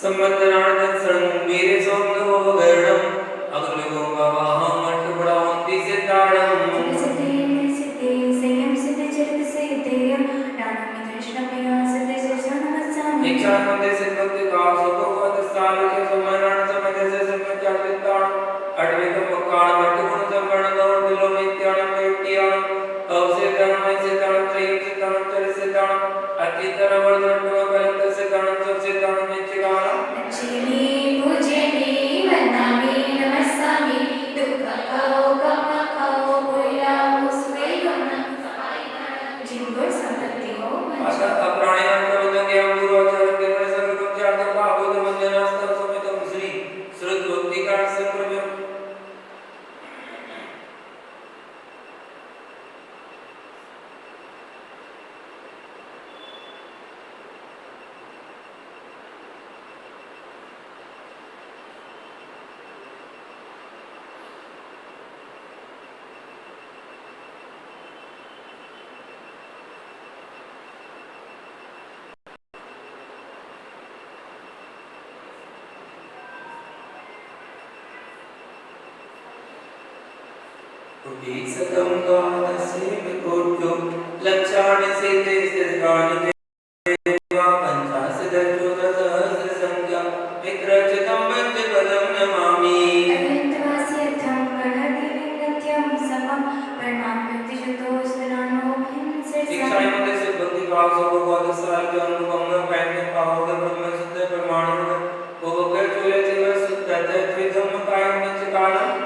संबंधनार्थं सर्ववीरे सोमो गरुडं अग्निगो वाहं मट्टुपडावन्ति सिद्धाणं सिद्धि सिद्धि संयम सिद्धि चरित सिद्धि नानमित कृष्णप्रिया सिद्धि सिद्धि इच्छा मंदिर से भक्ति का सुखवत स्थान के संबंधनार्थ संबंध से संबंधिताण अद्वैत मुक्काण मट्टुगुण संबंध और दिलो मित्याण मेट्टियाण अवसेतन में सिद्धाण त्रयी सिद्धाण चरित सिद्धाण नचिनी पूजनी वंदनामि नमस्सामि दुःख खाओ गम खाओ बोलाओ सुवे गमन जिनको संपत्ति हो अनन्तवास्यर्थं गणदिव्यं समं प्रणाम्यतिशतोस्तराणो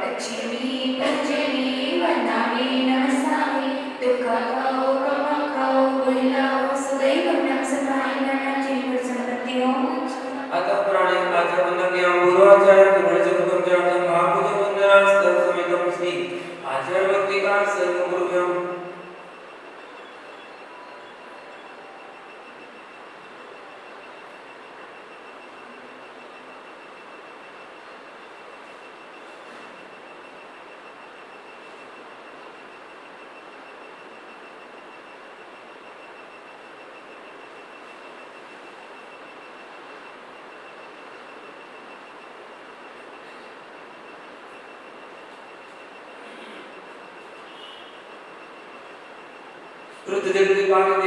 लक्ष्मी पूजनी वंदनामि नमस्सामि दुःख खाओ गम खाओ बोलाओ सुवे गमन समाहिना जिनको संपत्ति हो अतः प्राणी आचरण के पूर्वाचार्य महापूज वंदनास्तव समेतम श्री आचार्य भक्ति का सर्वगुरुभ्यम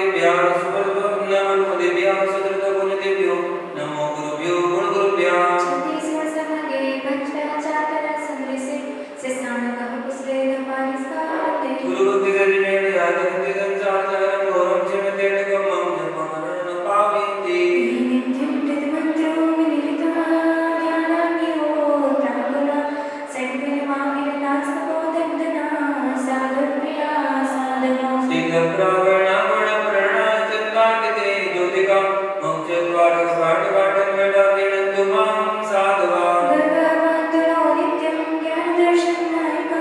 देव्या देव्या देव्यो नमो गुरुभ्यो गुरुभ्यो छत्तीसगढ़ समगे पंचाचार संग्रसे से स्नानकः पुष्पेन पारिस्काते गुरु भक्ति जने याद करते संसार जगन घोरम चिमते गमम जपमरण पाविंति नित्यं प्रतिमंत्रो विनिरितः ध्यानान्यो प्रागुना सद्विनिमागिरनास्तपो दग्धना साधुप्रिया साधना सिद्ध प्रावण गुण प्रणा चंदाकिते ज्योतिका मोक्ष द्वार कपाट वाटन वेदा किणंतु मां साधवा गर्गवन्तरो नित्यं ज्ञानदर्शनायका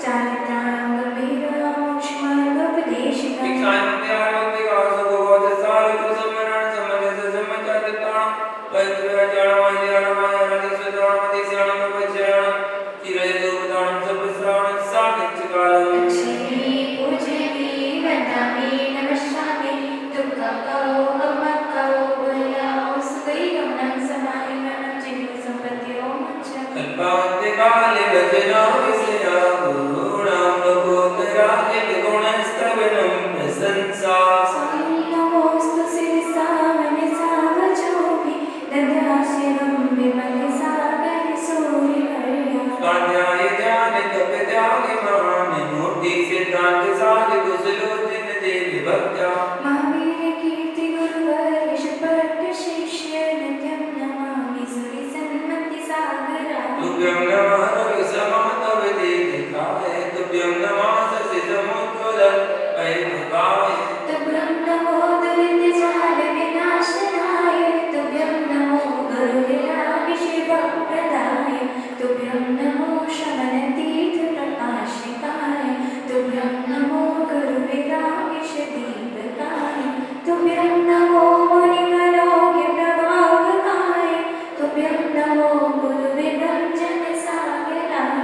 चारित्राणां गम्भीरा मोक्षमार्गोपदेशिका लक्ष्मी पूजनी वंदनामि नमस्सामि दुःख खाओ गम खाओ बोलाओ सुवे गमन समाहिना जिनको संपत्ति हो नमोस्तु शिरसा मनसा वचोभिः ददास्यं विमल सागर सूर्यवर्य महावीर कीर्ति गुरुवर ऋषभट्ट शिष्य नित्यं नमामि सूर्य सन्मति सागरा तुभ्यं नमः रविसमातवदेतिकाय तुभ्यं नमः शशिसमुज्ज्वलभैमुखाय तुभ्यं नमो दुरितजाल विनाशनाय तुभ्यं नमो गुरुविराभिषेकप्रदाय तुभ्यं नमो शमनतीर्थप्रकाशिकाय तुभ्यं नमो गुरुविराभिषदीपकाय तुभ्यं नमो मुनिमनोज्ञप्रभावकाय तुभ्यं नमो गुरुविभञ्जनसागराय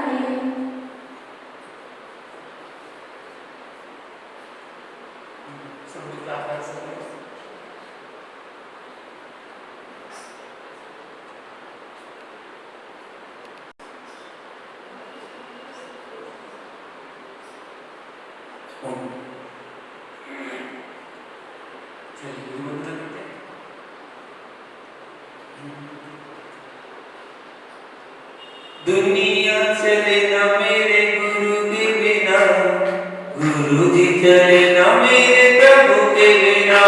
दुनिया चले ना मेरे गुरु के बिना, गुरु जी चले ना मेरे प्रभु के बिना।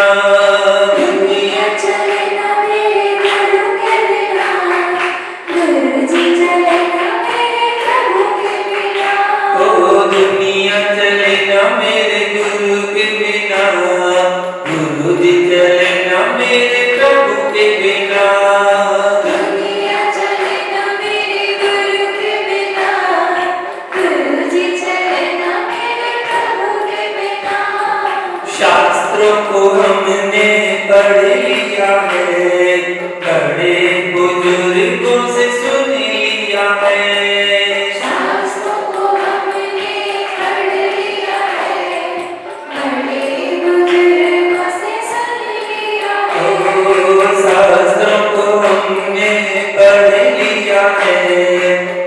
शास्त्रों को हमने पढ़ लिया है, बड़े बुजुर्गों से सुन लिया है। शास्त्रों को हमने पढ़ लिया है, बड़े बुजुर्गों से सुन लिया है। शास्त्रों को हमने पढ़ लिया है,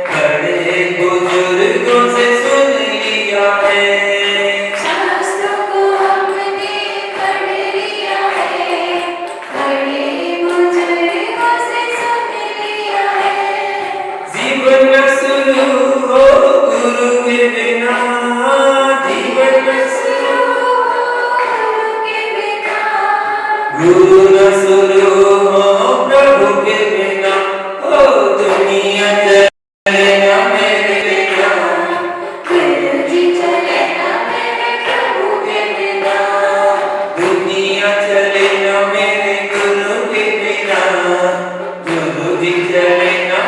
बड़े बुजुर्गों से सुन लिया है। शास्त्रों को हमने पढ़ लिया है, बड़े बुजुर्गों से सुन लिया है। जीवन न शुरू हो गुरु के बिना, जीवन न शुरू गुरु के बिना, गुरु न शुरू हो प्रभु के बिना। ओ दुनिया चले ना मेरे बिना, गुरु जी चले ना मेरे प्रभु के बिना। दुनिया चले ना मेरे गुरु के बिना, गुरु जी चले ना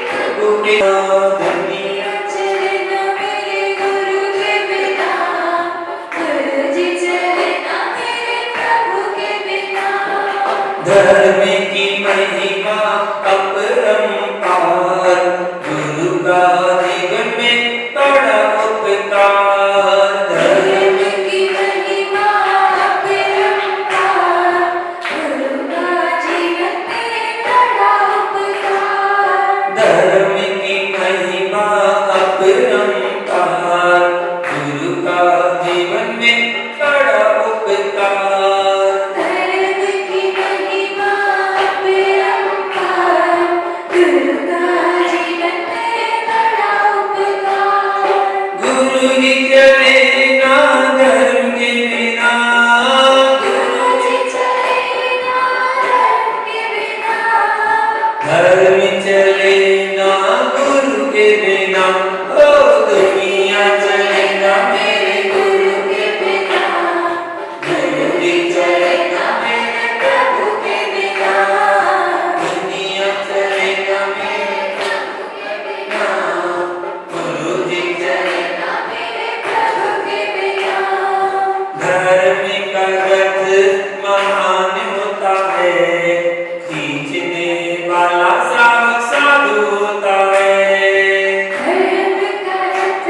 प्रभु के बिना। दुनिया चले ना मेरे गुरु के बिना, गुरु जी चले ना मेरे प्रभु के बिना। धर्म की महिमा अपरंपार, गुरु का जीवन में बड़ा उपकार। धर्म की महिमा अपरंपार, गुरु का जीवन में बड़ा उपकार। धर्म की महिमा अपरंपार, गुरु का जीवन में बड़ा उपकार। धर्म की महिमा अपरंपार, गुरु का जीवन में बड़ा उपकार। गुरु जी चले ना धर्म के बिना, गुरु जी चले ना धर्म के बिना। धर्म चले ना गुरु के बिना। ओ दुनिया चले ना मेरे गुरु के बिना, गुरु जी चले ना मेरे प्रभु के बिना। दुनिया चले ना मेरे प्रभु के बिना, गुरु जी चले ना मेरे प्रभु के बिना। धर्म का रथ महान होता है, खींचने वाला श्रावक साधु होता है। धर्म का रथ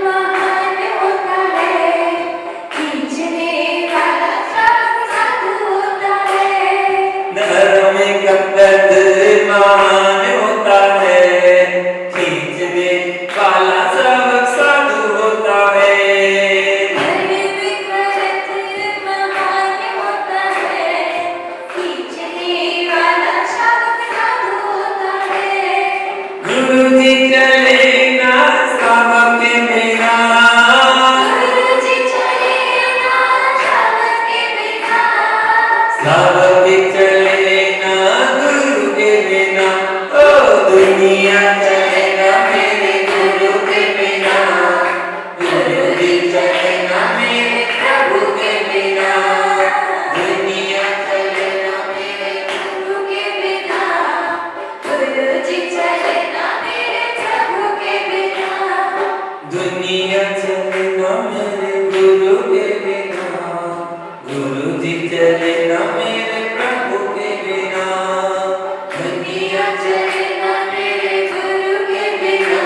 महान होता है, खींचने वाला श्रावक साधु होता है। धर्म का रथ महान होता है, खींचने वाला श्रावक साधु होता है। धर्म का रथ महान होता है, खींचने वाला श्रावक साधु होता है। गुरु जी चले ना श्रावक के बिना, गुरु जी चले ना श्रावक के बिना। श्रावक चले ना गुरु के बिना। ओ दुनिया चले ना मेरे गुरु के बिना, गुरु जी चले ना मेरे प्रभु के बिना। दुनिया चले ना मेरे गुरु के बिना, गुरु जी चले ना मेरे प्रभु के बिना। दुनिया चले ना मेरे गुरु के बिना, गुरु जी चले ना मेरे प्रभु के बिना। दुनिया चले ना मेरे गुरु के बिना,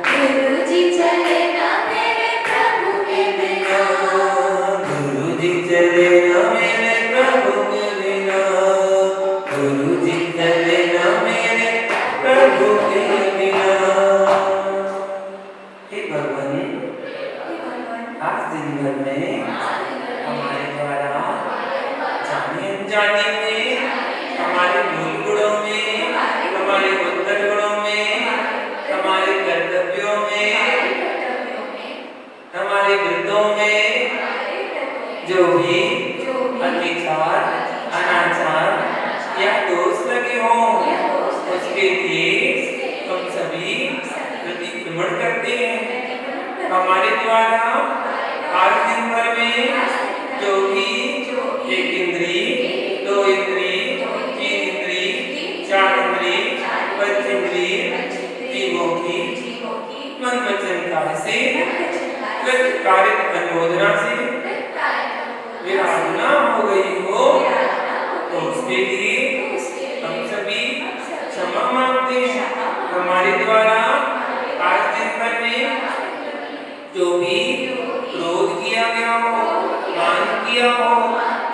गुरु जी चले ना मेरे प्रभु के बिना। गुरु जी चले ना मेरे प्रभु के बिना, गुरु जी चले ना मेरे प्रभु के बिना। हे भगवान, आज दिन भर में हमारे द्वारा जाने अनजाने में, हमारे मूल गुणों में, हमारे उत्तर गुणों में, हमारे कर्तव्यों में, हमारे वृत्तों में जो भी अत्याचार, अनाचार या दोष लगे हों, उसके लिए हम सभी प्रतिक्रमण करते हैं। हमारे द्वारा आज दिन भर में जो भी एक इंद्री, दो इंद्री, तीन इंद्री, चार इंद्री, पंच इंद्री, जीवों की मन वचन कार्य से कार्य रोदना से विराधना हो गई हो तो उसके लिए हम सभी क्षमा मांगते हैं। हमारे द्वारा आज दिन भर में जो भी क्रोध किया गया हो, मान किया हो,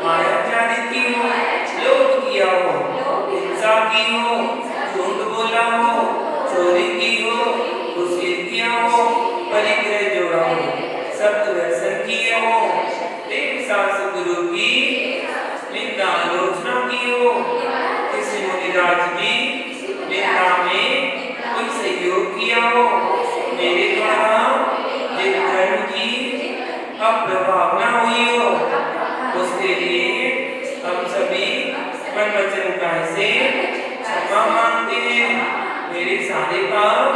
मायाचारी की हो, लोभ किया हो, हिंसा की हो, झूठ बोला हो, चोरी की हो, घूसखोरी किया हो, परिग्रह जोड़ा हो, सत्य व्यसन किए हो, देव शास्त्र गुरु की निंदा आलोचना की हो, किसी मुनिराज की निंदा में कोई सहयोग किया हो, मेरे द्वारा जिन धर्म की अप्रभावना हुई हो उसके लिए हम सभी मन वचन काया से क्षमा मांगते हैं। मेरे सारे पाप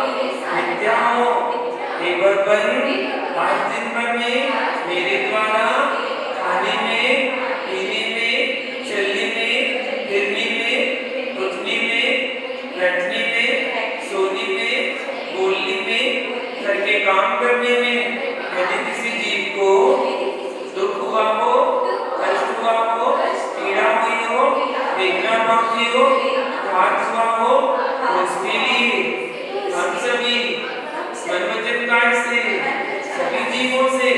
मिथ्या हो, हे भगवान आज दिन भर में मेरे द्वारा खाने में, पीने में, चलने में, फिरने में, उठने में, बैठने में, सोने में, बोलने में, घर के काम करने में यदि किसी जीव को दुख हुआ हो, कष्ट हुआ हो, पीड़ा हुई हो, वेदना पहुंची हो, घात हुआ हो तो उसके लिए हम सभी मन वचन काया से सभी जीवों से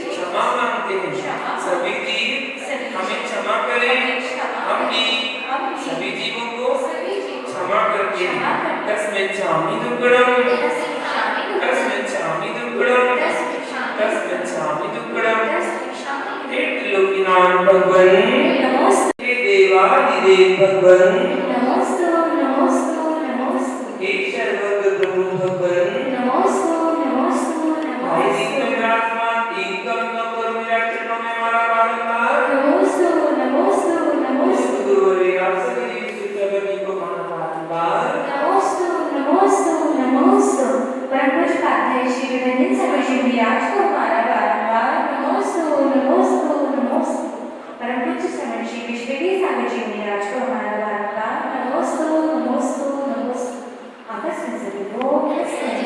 क्षमा मांगते हैं। सभी जीव हमें क्षमा करें, हम भी सभी जीवों को क्षमा करते हैं। तस्मैच्छामि दुक्कडम, तस्मैच्छामि दुक्कडम, तस्मैच्छामि दुक्कडम। हे त्रिलोकीनाथ भगवान, हे देवादिदेव भगवान, हे सर्वज्ञ प्रभु भगवान, भाई दिन में विराजमान तीन करुणा करो मेरा चरणों में हमारा बारंबार गुरुवरे आप सभी विश्वचरणी को माना बारंबार परम पूज्य पात्रे श्री विवेकानंद स्वामी जी महाराज को हमारा बारंबार नमोस्तु नमोस्तु नमोस्तु। परम पूज्य स्वामी श्री विश्वदेव स्वामी जी महाराज को हमारा बारंबार नमोस्तु नमोस्तु नमोस्तु। आपस में सभी लोग जय श्री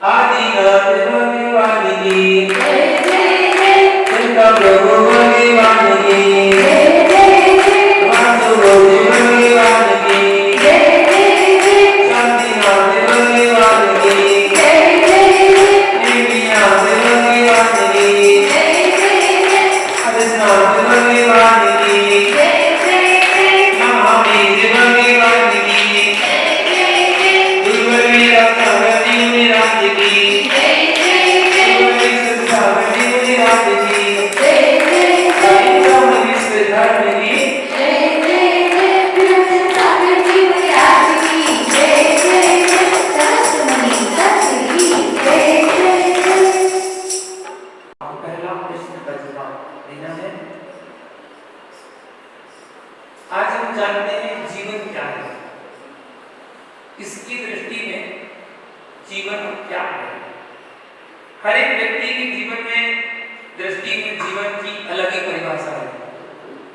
आदिनाथ भगवान की जय जय जय चिंता प्रभु भगवान की वासुदेव भगवान की शांतिनाथ भगवान की देवीनाथ भगवान की हरिनाथ भगवान की महावीर भगवान की गुरुवरे रत्नावती मुनिराज की गुरुवरे सत्सावती मुनिराज की विश्व धर्म की पहला प्रश्न का जवाब देना है। आज हम जानते हैं जीवन क्या है, इसकी दृष्टि में जीवन क्या है। हर एक व्यक्ति के जीवन में दृष्टि में जीवन की अलग ही परिभाषा है।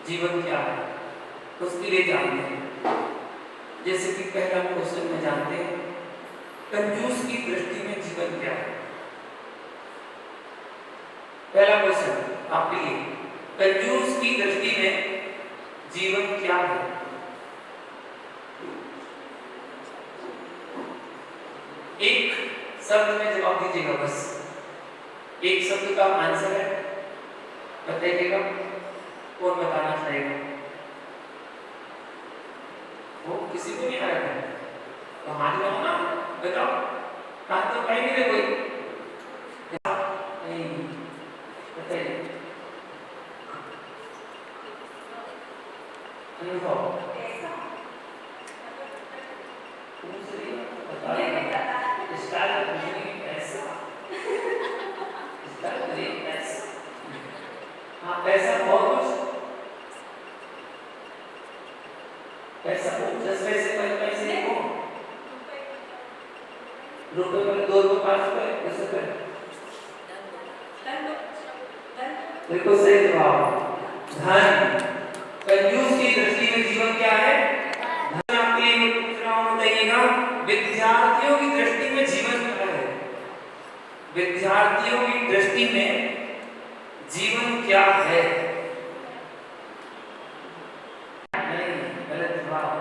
जीवन क्या है उसके लिए जानते हैं। जैसे कि पहला क्वेश्चन में जानते हैं कंजूस की दृष्टि में जीवन क्या है। पहला क्वेश्चन आपके लिए, कंजूस की दृष्टि में जीवन क्या है। एक शब्द में जवाब दीजिएगा, बस एक शब्द का आंसर है, बताइएगा। कौन बताना चाहेगा? वो किसी को नहीं आ रहा है तो हाथ लगाओ ना, बताओ। हाथ तो कहीं नहीं रहे कोई नहीं, बताइए। अनुभव पैसा बहुत कुछ, पैसा 10 पैसे 5 पैसे को रुपए में 2 रुपए 5 रुपए 10 रुपए। बिल्कुल सही जवाब, धन। कंजूस की दृष्टि में जीवन क्या है? धन। आपके बताइएगा विद्यार्थियों की दृष्टि में जीवन क्या है? विद्यार्थी विद्यार्थियों की दृष्टि में जीवन क्या है? नहीं, गलत जवाब।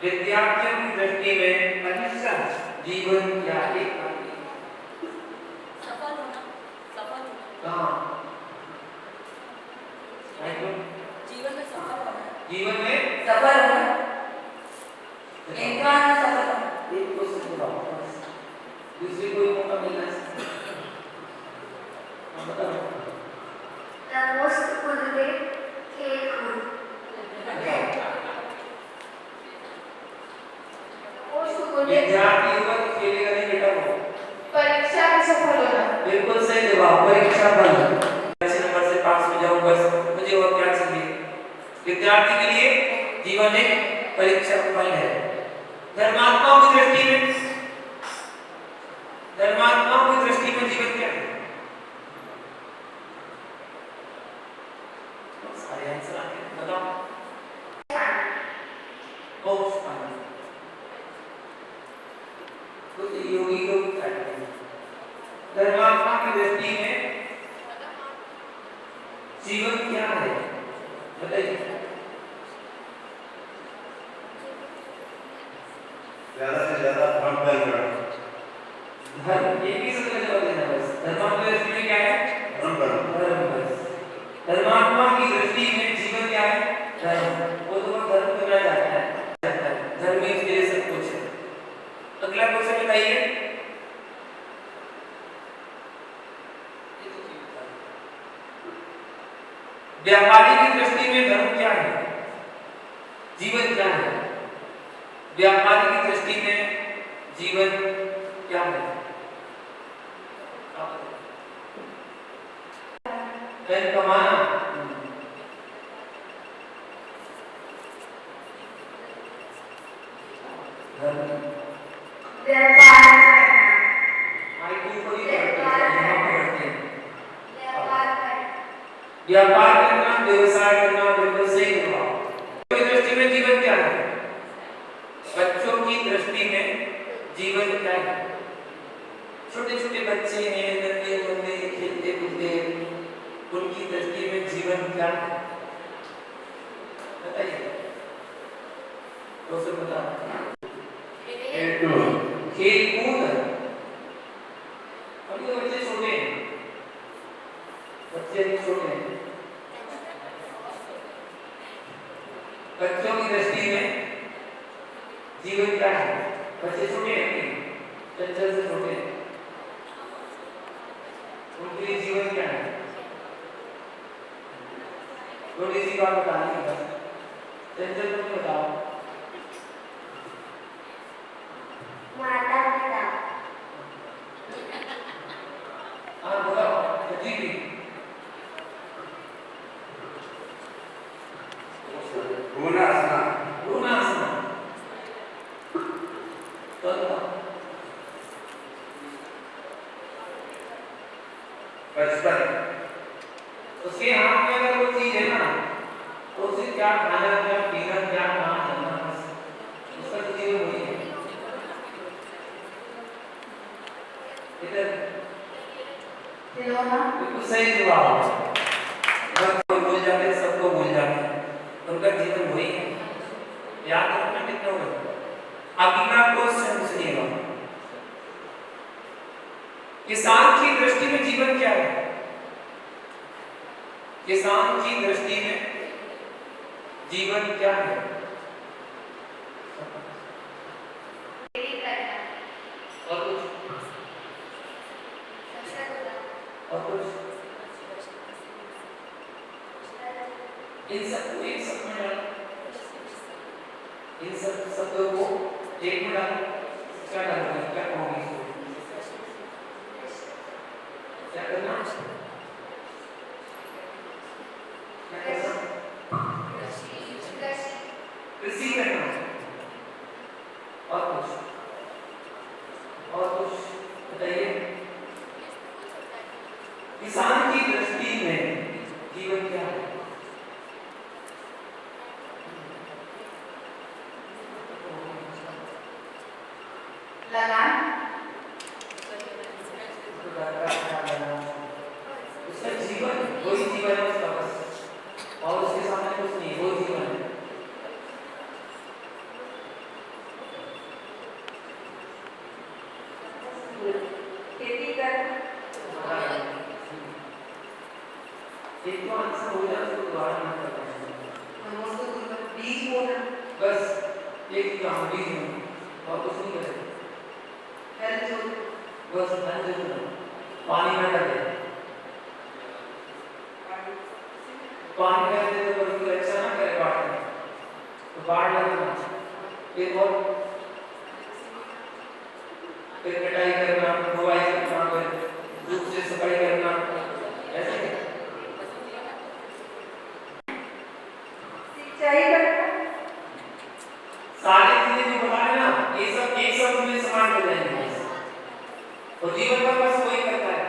विद्यार्थियों की दृष्टि में परीक्षा जीवन क्या है? सफल होना, सफल होना। हाँ, जीवन में सफल होना। जीवन में सफल होना। इंसान सफल होना। एक क्वेश्चन बताओ, दूसरी कोई मौका मिलना चाहिए। हाँ, बताओ। मोस्ट कुलवे खेल कूद। विद्यार्थी युवक खेलेगा नहीं बेटा वो। परीक्षा में सफल होना। बिल्कुल सही जवाब, परीक्षा फल। अच्छे नंबर से पास हो जाऊं बस, मुझे और क्या चाहिए। विद्यार्थी के लिए जीवन एक परीक्षा फल है। धर्मात्माओं की दृष्टि में, धर्मात्माओं की दृष्टि में जीवन क्या है? सारे आंसर आते हैं, बताओ। मोक्ष पाना। कुछ योगी लोग कहते हैं धर्मात्मा की दृष्टि में जीवन क्या है, बताइए। ज्यादा से ज्यादा धर्म करना। धर्म, एक ही सबका जवाब देना बस। धर्मात्मा की दृष्टि में क्या है? धर्म करना। धर्म बस। धर्मात्मा की दृष्टि में जीवन क्या है? धर्म। वो तो धर्म करना चाहता है, धर्म ही उसके लिए सब कुछ है। अगला क्वेश्चन बताइए। व्यापारी की दृष्टि में धर्म क्या है? जीवन क्या है? व्यापारी की दृष्टि में जीवन क्या है? धन कमाना, व्यापार करना। आईक्यू को भी पढ़ते हैं। व्यापार करना। व्यापार करना, व्यवसाय करना, बिल्कुल सही जवाब। बच्चों की दृष्टि में जीवन क्या है? बच्चों की दृष्टि में जीवन क्या है? छोटे छोटे बच्चे हैं, नन्हे मुन्ने, खेलते कूदते, उनकी दृष्टि में जीवन क्या है? बताइए, दोस्तों बताओ। खेल कूद। अभी तो बच्चे छोटे हैं, बच्चे अभी छोटे हैं। बच्चों की दृष्टि में जीवन क्या है? बच्चे छोटे हैं, चंचल से छोटे हैं, उनके लिए जीवन क्या है? थोड़ी सी बात बतानी है बस। चंचल तुम बताओ। माता पिता। हाँ बताओ जी भी। रोना हंसना। रोना हंसना। तो बताओ। बचपन। उसके हाथ में अगर वो चीज है ना, तो उसे क्या खाना, क्या पीना, क्या कहाँ जाना, बस उसका तो जीवन वही है। इधर खिलौना। बिल्कुल सही जवाब। सबको भूल जाते हैं, सबको भूल जाते हैं, उनका जीवन वही है। याद रखना कितना होगा। अगला क्वेश्चन सुनिएगा। किसान की दृष्टि में जीवन क्या है? किसान की दृष्टि में जीवन क्या है? और कुछ? और कुछ? इन सबको एक शब्द में डालो। इन सब शब्दों को एक में डालो। क्या डालोगे? क्या कहोगे इसको? क्या करना? क्या करना? कृषि करना। और कुछ? और कुछ बताइए। किसान की दृष्टि में जीवन क्या है? लगान। वही जीवन है उसका बस, और उसके सामने कुछ नहीं, वही जीवन है। खेती करना, एक तो आंसर हो जाए तो दोबारा नहीं करना है। बीज बोना, बस एक काम बीज बोना और कुछ नहीं करें, हल जोतना, बस ध्यान से सुनो, पानी में डाल दे, पानी डाल दे तो उसकी रक्षा ना करे बाढ़ में, तो बाढ़ लगेगा, फिर और फिर कटाई करना, बुवाई करना, फिर धूप से सफाई करना, ऐसे सिंचाई करना, सारी चीजें जो बता रहे ना, ये सब एक सब में समान हो जाएंगे, और जीवन का बस वही करता है।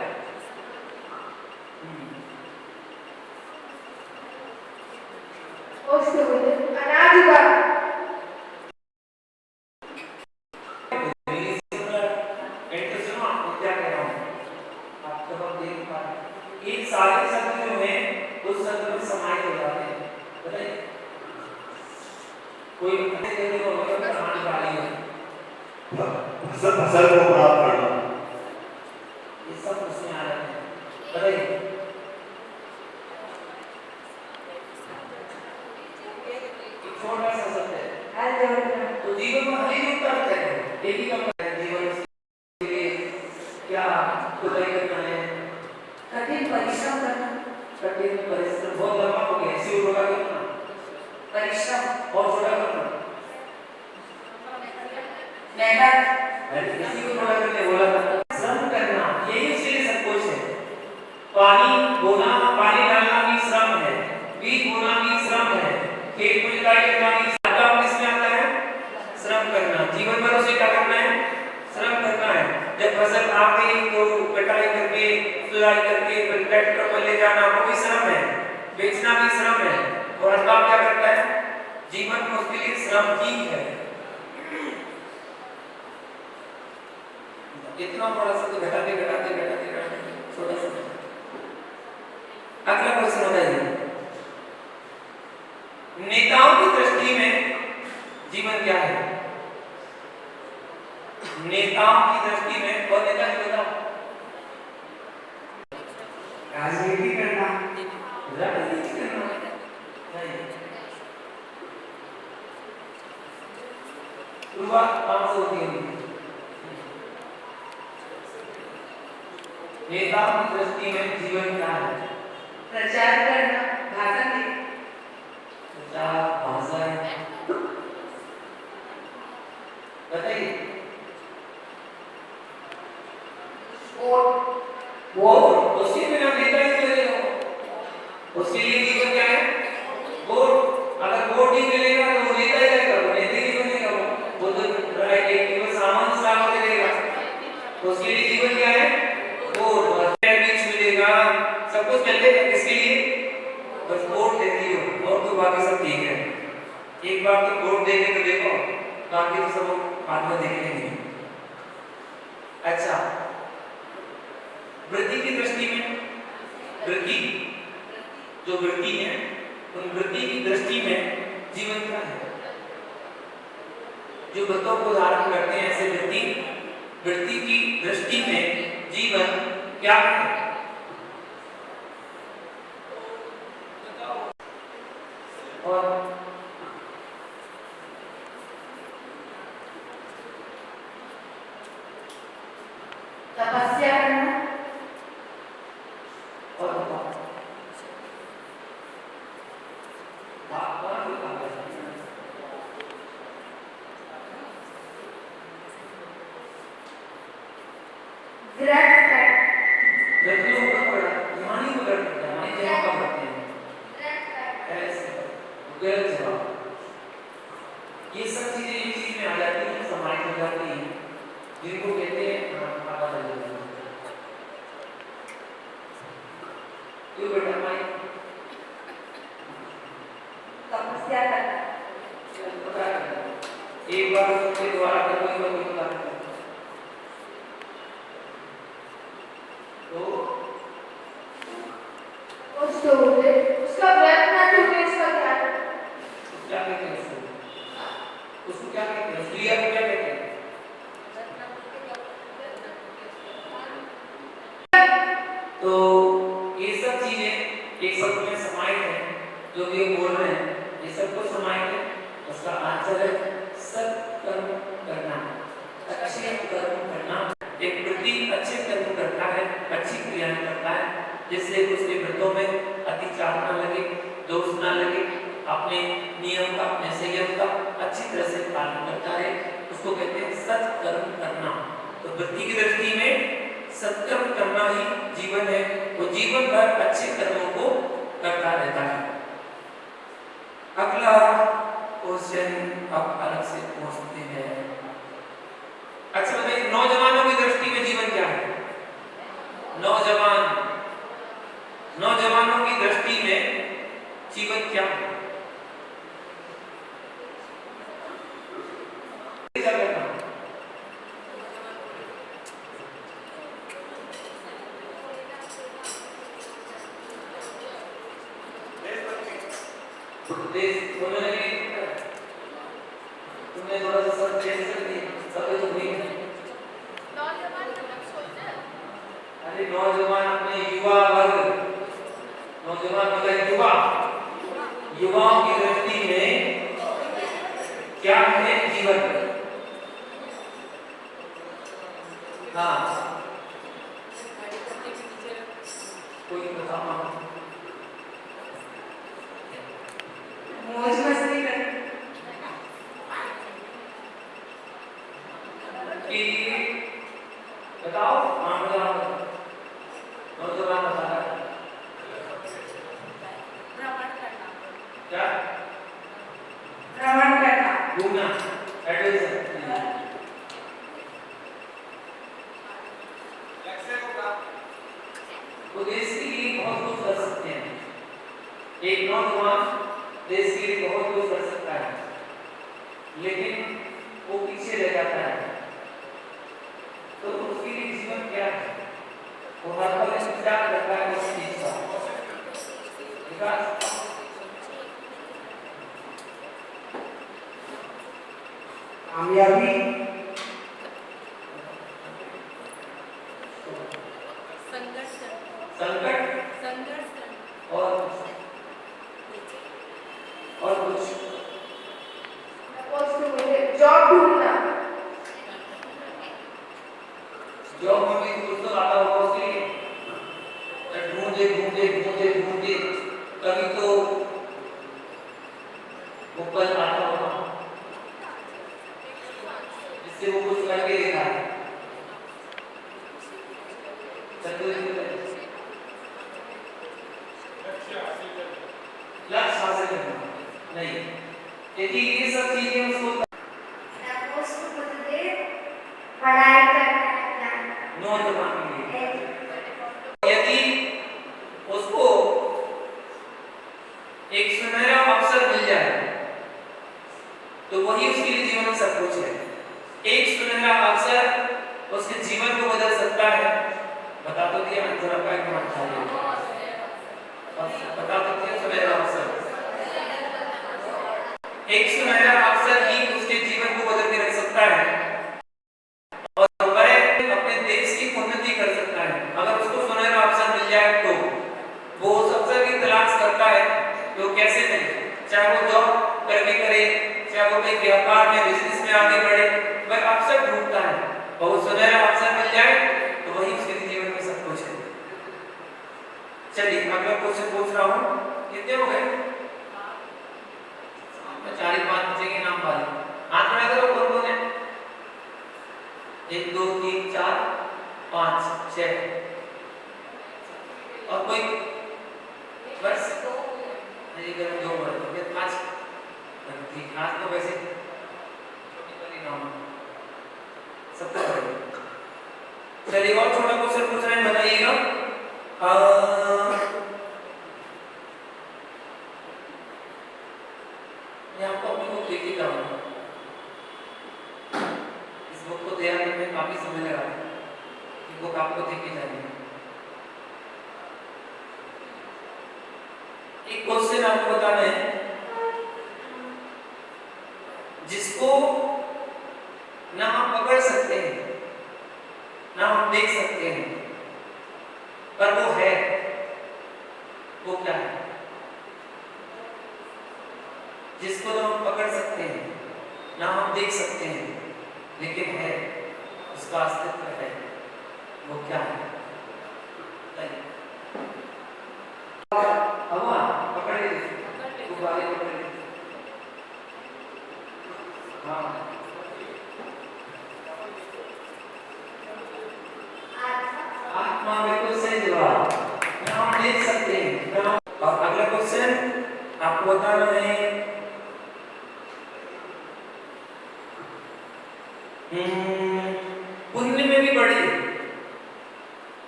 उसके बाद अनाज उगाना, एक सारे शब्द जो हैं उस शब्द में समाहित हो जाते हैं, बताइए कोई कहते हो मतलब कहानी वाली है, फसल को प्राप्त करना, ये सब उसमें आ जाते हैं, बताइए एक छोटा सा शब्द है, हल जोतना, तो जीवन में हर एक का अर्थ है, एक ही का मतलब है, जीवन के लिए क्या खुदाई करना है, कठिन परिश्रम करना, कठिन परिश्रम, बहुत लंबा हो गया, इसी होगा कितना परिश्रम, और छोटा करना, मेहनत, इसी को थोड़ा करके बोला था, श्रम करना, यही उसके लिए सब कुछ है। पानी बोना, पानी डालना भी श्रम है, बीज बोना भी श्रम है, खेत में जुताई करना भी श्रम, किसमें आता है? श्रम करना। जीवन भर उसे क्या करना है? श्रम करना है। जब फसल आ गई तो कटाई करके, सुधाई करके, फिर ट्रैक्टर पर ले जाना, वो भी श्रम है, बेचना भी श्रम है, और हड़ताल क्या करता है? जीवन में उसके लिए श्रम ही है। इतना बड़ा सा घटाते घटाते घटाते घटाते छोटा सा। अगला क्वेश्चन बताइए, नेताओं की दृष्टि में जीवन क्या है? नेताओं की दृष्टि में, और नेता जी बताओ, राजनीति करना, राजनीति करना नहीं, शुरुआत कहाँ से होती है? नेताओं की दृष्टि में जीवन क्या है? प्रचार करना, भाषण देना, प्रचार, भाषण, बताइए, वोट, उसके बिना नेता ही चलेगा, उसके लिए जीवन क्या है? वोट। अगर वोट नहीं मिलेगा तो वो नेता ही रहेगा, वो नेता ही बनेगा, वो तो एक केवल सामान साफ करेगा, उसके लिए जीवन क्या है? वोट। और टैक्स मिलेगा, सब कुछ मिलेगा, किसके लिए? बस वोट देती हो, और तो बाकी सब ठीक है। एक बार तो वोट देके तो देखो, बाकी तो सब बाद में देखेंगे नहीं। अच्छा, वृत्ति की दृष्टि में, वृत्ति जो वृत्ति है, उन वृत्ति की दृष्टि में जीवन क्या है? जो व्रतों को धारण करते हैं ऐसे वृत्ति की दृष्टि में जीवन क्या है? और तपस्या करना, और बताओ, व्रत करना, लड़कियों का पड़ा, यहाँ नहीं पकड़ सकता, हमारी जगह कम रखते हैं, ऐसे, गलत जवाब। ये सब चीजें एक चीज में आ जाती हैं, समाज में जाती हैं, जिनको कहते हैं आपा दलित। क्यों बेटा भाई? तपस्या करना, पता है, एक बार उसके द्वारा कोई पता है तो उसको बोले उसका व्रत ना टूटे इसका ध्यान रखना। क्या कहते हैं उसको क्या कहते हैं, उस क्रिया को क्या कहते हैं? तो ये सब चीजें एक शब्द में समाहित है, जो भी ये बोल रहे हैं ये सब कुछ समाहित है। उसका आंसर है सत्कर्म करना, अच्छे कर्म करना। एक व्यक्ति अच्छे कर्म करता है, अच्छी क्रियाएं करता है, जिससे उसके व्रतों में अतिचार ना लगे, दोष ना लगे, अपने नियम का, अपने संयम का अच्छी तरह से पालन करता है, उसको कहते हैं सत्कर्म करना। तो व्यक्ति की दृष्टि में सत्कर्म करना ही जीवन है, वो जीवन भर अच्छे कर्मों को करता रहता है। अगला क्वेश्चन अब अलग से पूछते हैं। अच्छा बताइए, नौजवानों की दृष्टि में जीवन क्या है? नौजवानों की दृष्टि में जीवन क्या है? तुमने थोड़ा सा सब चेंज कर दिया, सब तो नहीं है। नौजवान मतलब सोचना। अरे नौजवान अपने युवा वर्ग, नौजवान मतलब युवा, युवाओं की दृष्टि में क्या है जीवन? हाँ कोई बताओ। मौज मस्ती कर कि बताओ, हाँ बताओ, नौजवान बता रहा है भ्रमण करना। क्या? भ्रमण करना घूमना, एडवेंचर। वो देश के लिए बहुत कुछ कर सकते हैं, एक नौजवान देश के लिए बहुत कुछ कर सकता है, लेकिन वो पीछे रह जाता है। तो उसके लिए जीवन क्या है? वो हर पल इंतजार करता है उस चीज का विकास। कामयाबी संघर्ष करना। संकट संघर्ष करना। और कुछ उसको बोले जॉब ढूंढना। जॉब में भी कुछ तो आता होगा उसके लिए, ढूंढे ढूंढे ढूंढे ढूंढे कभी तो वो पल आता होगा जिससे वो कुछ करके देखा है। लक्ष्य हासिल करना नहीं, यदि ये सब चीजें उसको पढ़ाई करना नौजवान के लिए, यदि उसको एक सुनहरा अवसर मिल जाए तो वही उसके लिए जीवन में सब कुछ है। एक सुनहरा अवसर उसके जीवन को बदल सकता है। बता तो दिया जरा का एक मत बता तो दिया सुनहरा अवसर, एक सुनहरा अवसर ही उसके जीवन को बदल के रख सकता है और वह अपने देश की उन्नति कर सकता है। अगर उसको सुनहरा अवसर मिल जाए तो वो उस अवसर की तलाश करता है तो कैसे करे, चाहे वो जॉब करके करे, चाहे वो कोई व्यापार में बिजनेस में आगे बढ़े, वह अवसर ढूंढता है। बहुत सुनहरा अवसर मिल जाए तो वही उसके जीवन में सब कुछ है। चलिए अगला क्वेश्चन पूछ रहा हूँ, कितने हो गए? 4-5 बचेंगे नाम वाले। हाथ खड़ा करो कौन कौन है? 1 2 3 4 5 6 और कोई बस नहीं कर 2 बार तो फिर 5 ठीक। आज तो वैसे छोटी वाली नाम सबसे बड़ी। चलिए और छोटा क्वेश्चन पूछ रहे हैं, बताइएगा। मैं आपको अपनी बुक देख ही जाऊंगा, इस बुक को तैयार करने में काफी समय लगा है, ये बुक आपको देख के जानी है। एक क्वेश्चन आपको बताना है जिसको ना हम पकड़ सकते हैं ना हम देख सकते हैं पर वो है, वो क्या है? जिसको ना हम पकड़ सकते हैं ना हम देख सकते हैं लेकिन है, उसका अस्तित्व है, वो क्या है? हवा पकड़ लीजिए, गुब्बारे पकड़ लीजिए। हाँ, आत्मा बिल्कुल सही जवाब। ना हम देख सकते हैं और अगला क्वेश्चन आपको बताना है पुण्य में भी बड़े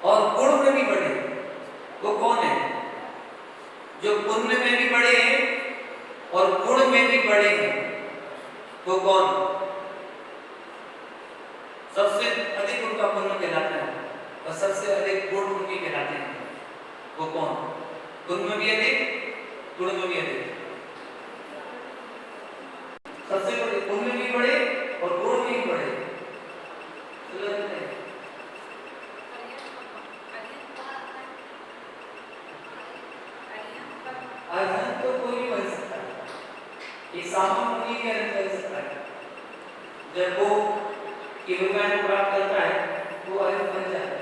और गुण में भी बड़े, वो कौन है? जो पुण्य में भी बड़े हैं और गुण में भी बड़े हैं, वो कौन? सबसे अधिक उनका पुण्य कहलाता है और सबसे अधिक गुण उनके कहलाते हैं, वो कौन? पुण्य में भी अधिक, गुण में भी अधिक। सबसे बड़े पुण्य में भी बड़े और गुण में भी बड़े। अरहंत तो कोई भी बन सकता है, ये सामान्य मुनि भी अरहंत बन सकता है। जब वो केवल ज्ञान प्राप्त करता है वो अरहंत बन जाता है,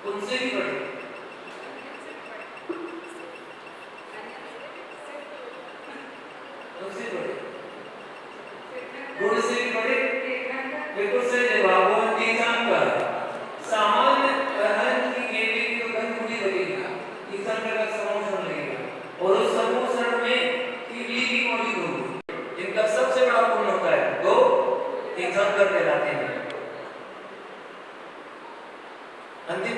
उनसे भी बड़े। उनसे बड़े, गुण से भी बड़े, बिल्कुल सही जवाब। वो तीर्थंकर सामान्य अरहंत की केवल की तो गंध थोड़ी लगेगी, तीर्थंकर का समोषण लगेगा और उस समोषण में केवली भी मौजूद होगी। इनका सबसे बड़ा पुण्य होता है वो तीर्थंकर कहलाते हैं। अंतिम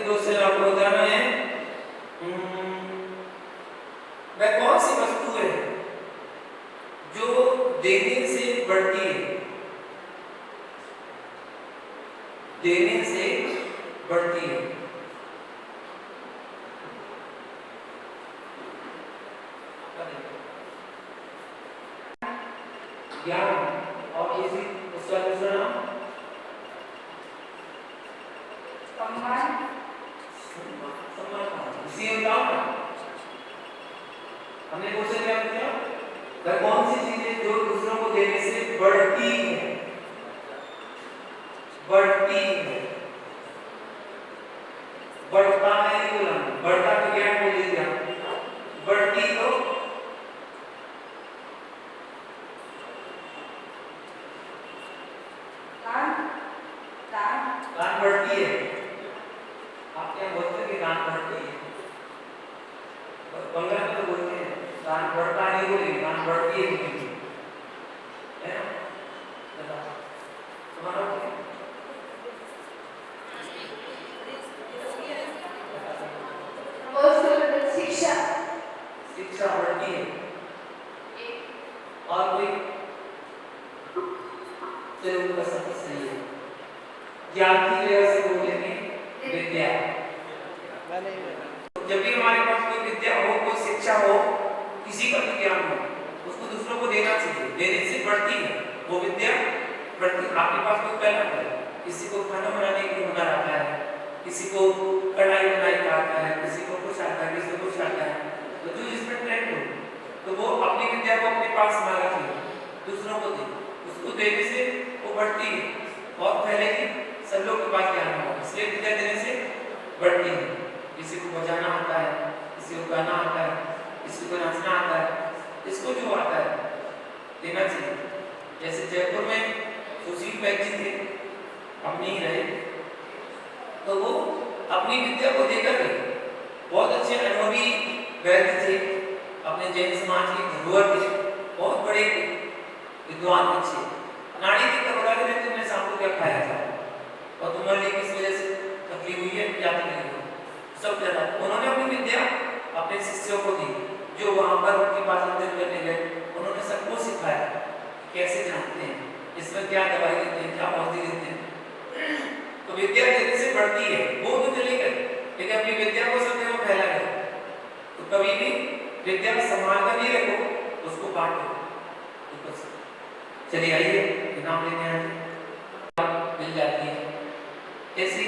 क्वेश्चन आपको बताना है वह कौन सी वस्तु है जो देने से बढ़ती है? देने से बढ़ती है। ज्ञान और इसी उसका दूसरा नाम सम्मान। इसी बताओ ना, हमने क्वेश्चन क्या पूछा? वह कौन सी चीज है जो दूसरों को देने से बढ़ती है? बढ़ती है, बढ़ता है नहीं बोला, बढ़ता तो ज्ञान बोल दीजिए आप, बढ़ती तो दान बढ़ती है। आप क्या बोलते हैं कि दान बढ़ती है? बंगला में तो बोलते हैं दान बढ़ता नहीं बोलेंगे, दान बढ़ती है बोलेंगे, है ना? बताओ तुम्हारा क्या? शिक्षा। शिक्षा बढ़ती है और कोई चलो उनका सब सही है। ज्ञान की वजह से बोलेंगे विद्या। जब भी हमारे पास कोई विद्या हो, कोई शिक्षा हो, किसी का भी ज्ञान हो, उसको दूसरों को देना चाहिए, देने से बढ़ती है वो विद्या बढ़ती। आपके पास कोई कला है, किसी को खाना बनाने की हुनर आता है, किसी को कढ़ाई बुनाई का आता है, किसी को कुछ आता है, किसी को कुछ आता है, तो जो जिसमें ट्रेंड हो तो वो अपनी विद्या को अपने पास ना रखे, दूसरों को दे, उसको देने से वो बढ़ती है और फैलेगी, सब लोग के पास ज्ञान होगा, इसलिए विद्या देने से बढ़ती है। किसी को बजाना आता है, किसी को गाना आता है, किसी को नाचना आता है, इसको जो आता है देना चाहिए। जैसे जयपुर में सुशील पैक जी थे, अब नहीं रहे, तो वो अपनी विद्या को देकर गए, बहुत अच्छे अनुभवी वैद्य थे, अपने जैन समाज के धरोहर थे, बहुत बड़े विद्वान बच्चे। नाड़ी की करोड़ा के लिए तुमने शाम को क्या खाया था और तुम्हारे लिए किस वजह से तकलीफ हुई है, क्या तकलीफ हुई, सब ज्यादा उन्होंने अपनी विद्या अपने शिष्यों को दी, जो वहां पर उनके पास अध्ययन करने गए, उन्होंने सबको सिखाया कैसे जानते हैं इसमें क्या दवाई देते हैं, क्या औषधि देते हैं। तो विद्या देने से बढ़ती है, वो तो चले गए लेकिन अपनी विद्या को सब जगह फैला गए, कभी भी विद्या संभाल कर नहीं रखो, उसको बांटो ऊपर से। चलिए आइए इनाम लेने आइए, मिल जाती है ऐसी।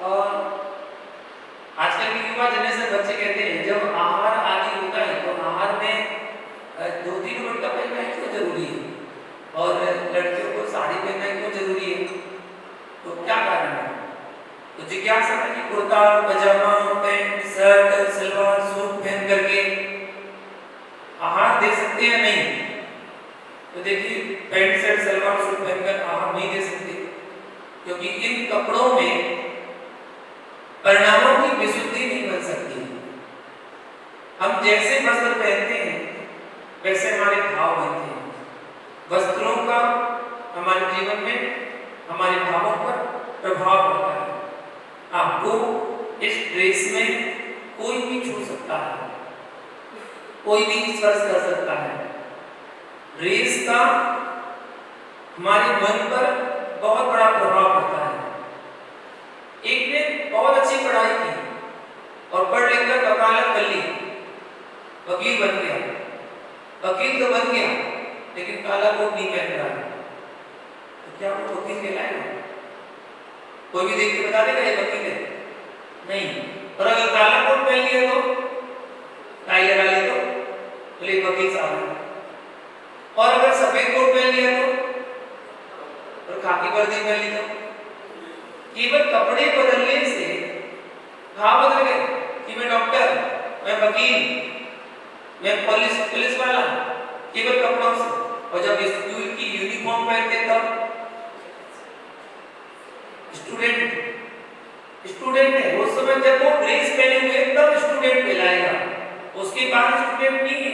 और आजकल के युवा जनरेशन बच्चे कहते हैं जब आहार आदि होता है तो आहार में 2-3 मिनट का पहनना क्यों जरूरी है, और लड़कियों को साड़ी पहनना क्यों जरूरी है, तो क्या कारण है? तो जिज्ञासा है कि कुर्ता पजामा पैंट शर्ट सलवार सूट पहन करके आहार दे सकते हैं नहीं? तो देखिए पैंट शर्ट सलवार सूट पहनकर आहार नहीं दे सकते, क्योंकि इन कपड़ों में परिणामों की विशुद्धि नहीं बन सकती। हम जैसे वस्त्र पहनते हैं वैसे हमारे भाव बनते हैं। वस्त्रों का हमारे जीवन में हमारे भावों पर प्रभाव पड़ता है। आपको इस ड्रेस में कोई भी छू सकता है, कोई भी स्पर्श कर सकता है। ड्रेस का हमारे मन पर बहुत बड़ा प्रभाव पड़ता है। एक ने बहुत अच्छी पढ़ाई की और पढ़ लिख कर वकालत कर ली, वकील बन गया, वकील तो बन गया लेकिन काला कोट नहीं पहन रहा है, तो क्या वो वकील कहलाएगा? कोई भी देख के बता देगा ये वकील है? नहीं। और अगर काला कोट पहन लिया तो टाई लगा ली तो बोले वकील साहब है। और अगर सफेद कोट पहन लिया तो, और खाकी वर्दी पहन ली तो, केवल कपड़े बदलने से भाव बदल गए कि मैं डॉक्टर, मैं वकील, मैं पुलिस वाला, केवल कपड़ों से। और जब स्कूल की यूनिफॉर्म पहनते तब स्टूडेंट है, उस समय जब वो ड्रेस पहने हुए तब स्टूडेंट कहलाएगा, उसके बाद स्टूडेंट नहीं है।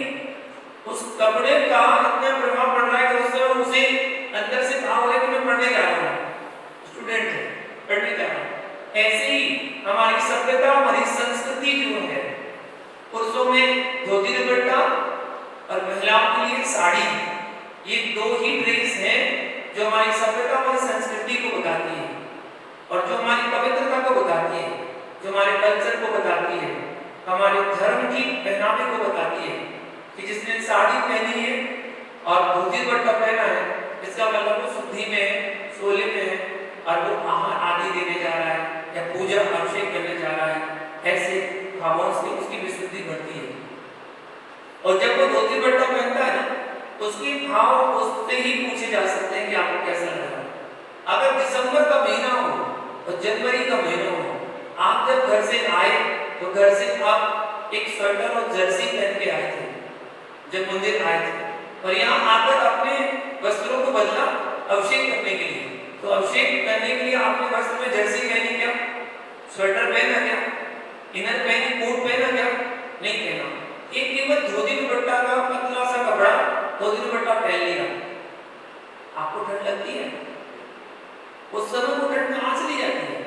उस कपड़े का इतना प्रभाव पड़ रहा है कि उससे उसे अंदर से भाव है कि मैं पढ़ने जा रहा हूँ, स्टूडेंट है, पढ़ने जा रहा हूँ। ऐसे ही हमारी सभ्यता, हमारी संस्कृति जो है, पुरुषों में धोती दुपट्टा और महिलाओं के लिए साड़ी, ये 2 ही ड्रेस हैं जो हमारी सभ्यता और संस्कृति को बताती है, और जो हमारी पवित्रता को बताती है, जो हमारे कल्चर को बताती है, हमारे धर्म की पहनावे को बताती है। कि जिसने साड़ी पहनी है और धोती दुपट्टा पहना है, इसका मतलब वो शुद्धि में है, सोले में है, और वो आहार आदि देने जा रहा है या पूजा अभिषेक करने जा रहा है। ऐसे भावों से उसकी विशुद्धि बढ़ती है। और जब वो धोती दुपट्टा पहनता है ना, तो उसके भाव उससे ही पूछे जा सकते हैं कि आपको कैसा लगा। अगर दिसंबर का महीना हो और जनवरी का महीना हो, आप जब घर से आए तो घर से आप एक स्वेटर और जर्सी पहन के आए थे जब मंदिर आए थे, और यहाँ आकर अपने वस्त्रों को बदला अभिषेक करने के लिए। तो अभिषेक करने के लिए आपने वस्त्र में जर्सी पहनी क्या, स्वेटर पहना क्या, इनर पहनी, कोट पहना क्या? नहीं पहना। एक केवल धोती दुपट्टा का पतला सा कपड़ा धोती दुपट्टा पहन लिया। आपको ठंड लगती है? उस समय वो ठंड कहाँ चली जाती है?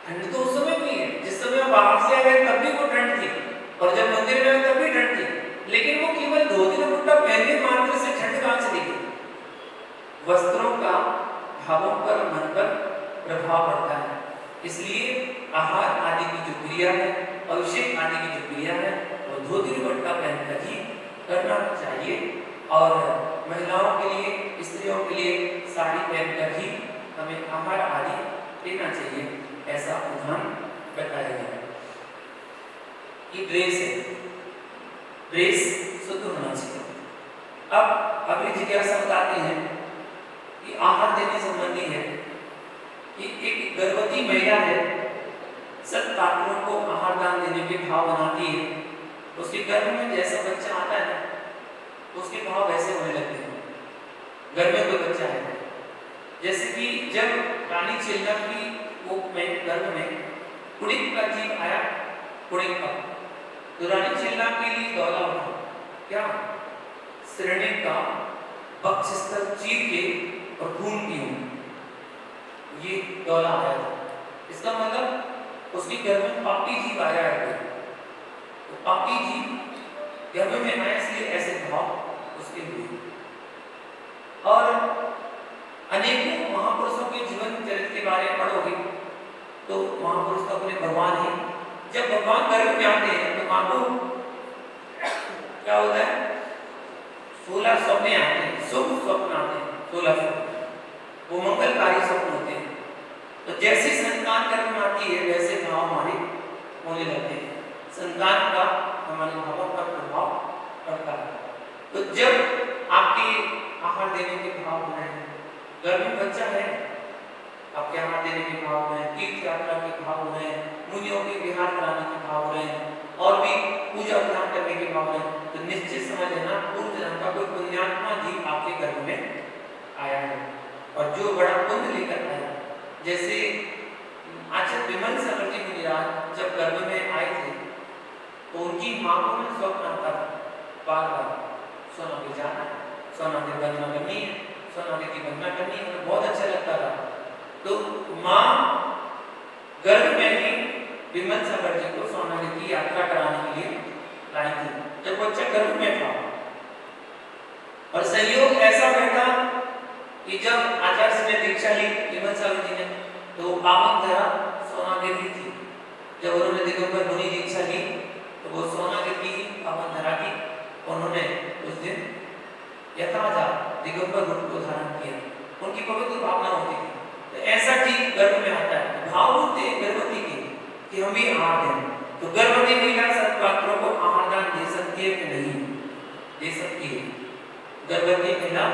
ठंड तो उस समय भी है जिस समय आप बाहर से आ गए तब भी वो ठंड थी, और जब मंदिर में आए तब भी ठंड थी, लेकिन वो केवल धोती दुपट्टा पहनने मात्र से ठंड कहाँ चली गई? वस्त्रों का भावों पर, मन पर प्रभाव पड़ता है। इसलिए आहार आदि की जो क्रिया है, अभिषेक आदि की जो क्रिया है, वो धोती दुपट्टा पहनकर ही करना चाहिए। और महिलाओं के लिए, स्त्रियों के लिए साड़ी पहनकर ही हमें आहार आदि लेना चाहिए, ऐसा विधान बताया गया है। ये ड्रेस है, ड्रेस शुद्ध होना चाहिए। अब अगली जिज्ञासा बताते हैं कि आहार देने संबंधी है कि एक गर्भवती महिला है, 7 पात्रों को आहार दान देने के भाव बनाती है, उसके गर्भ में जैसा बच्चा आता है उसके भाव वैसे होने लगते हैं। गर्भ में कोई बच्चा है, जैसे कि जब रानी चिल्ला की कोख में, गर्भ में कुड़िक का जीव आया, कुड़िक का, तो रानी चिल्ला के लिए दौला उठा, क्या? श्रेणी का पक्षस्थल चीर के और खून पीऊं, ये दौला आया था। इसका मतलब उसके गर्भ में पापी जीव आया है, तो पापी जीव गर्भ में आया, इसलिए ऐसे भाव उसके हुए। और अनेकों महापुरुषों के जीवन चरित्र के बारे में पढ़ोगे तो महापुरुष तो अपने भगवान ही, जब भगवान गर्भ में आते हैं तो माँ को क्या होता है? 16 सपने आते हैं, शुभ स्वप्न आते हैं, 16 स्वप्न, वो मंगलकारी स्वप्न होते हैं। तो जैसे संतान गर्भ में आती है वैसे भाव हमारे होने लगते हैं, संतान का हमारे भावों पर प्रभाव पड़ता है। तो जब आपके आहार देने के भाव हो रहे हैं, गर्भ में बच्चा है, आपके आहार देने के भाव हो रहे हैं, तीर्थ यात्रा के भाव हो रहे हैं, मुनियों के विहार कराने के भाव हो रहे हैं, और भी पूजा विधान करने के भाव हो रहे हैं, तो निश्चित समझ लेना पूर्व जन्म का कोई पुण्यात्मा जीव आपके गर्भ में आया है। और जो बड़ा पुण्य लेकर आया, जैसे आचार्य विमल सागर जी मुनिराज जब गर्भ में आए थे तो उनकी माँ को में स्वप्न आता था बार बार, सोना पे जाना है, सोना की वंदना करनी है, सोना की वंदना करनी है, बहुत अच्छा लगता था। तो माँ गर्भ में ही विमल सागर जी को सोना की यात्रा कराने के लिए लाई थी जब बच्चा गर्भ में था। और संयोग ऐसा बैठा कि जब आचार्य से दीक्षा ली विमल सागर जी ने, तो पावन धरा सोना गिरती थी। जब उन्होंने दिगंबर मुनि दीक्षा ली तो वो सोना गिरती पावन धरा की, उन्होंने उस दिन यथाजा दिगंबर रूप को धारण किया, उनकी पवित्र भावना होती थी। तो ऐसा चीज गर्भ में आता है, भाव होते हैं गर्भवती के कि हम भी आहार दें। तो गर्भवती महिला सत्पात्रों को आहार दान दे सकती है कि नहीं? दे सकती है, गर्भवती महिला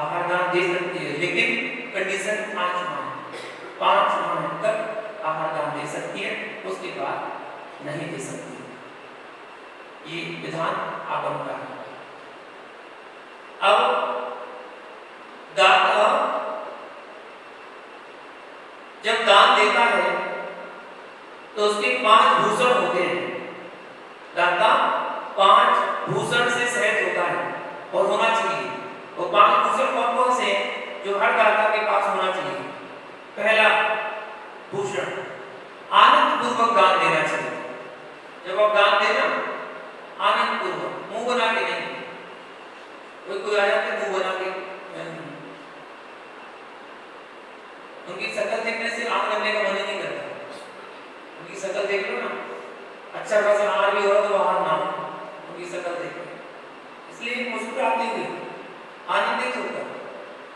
आहार दान दे सकती है, लेकिन कंडीशन 5 माह तक आहार दान दे सकती है, उसके बाद नहीं दे सकती। ये विधान आगम का है। अब दाता जब दान देता है तो उसके 5 भूषण होते हैं। दाता 5 भूषण से सहित होता है और होना चाहिए। वो 5 भूषण कौन कौन से हैं जो हर दाता के पास होना चाहिए? पहला भूषण, आनंद पूर्वक दान देना चाहिए। जब आप दान देना आनंद पूर्वक, मुंह बना के नहीं। कोई आ जाते मुंह बना के, उनकी शक्ल देखने से आम करने का मन ही नहीं करता। उनकी शक्ल देख लो ना, अच्छा खासा हार भी हो तो हार ना हो, उनकी शक्ल देख लो, इसलिए मुस्कुराते हुए आनंदित होकर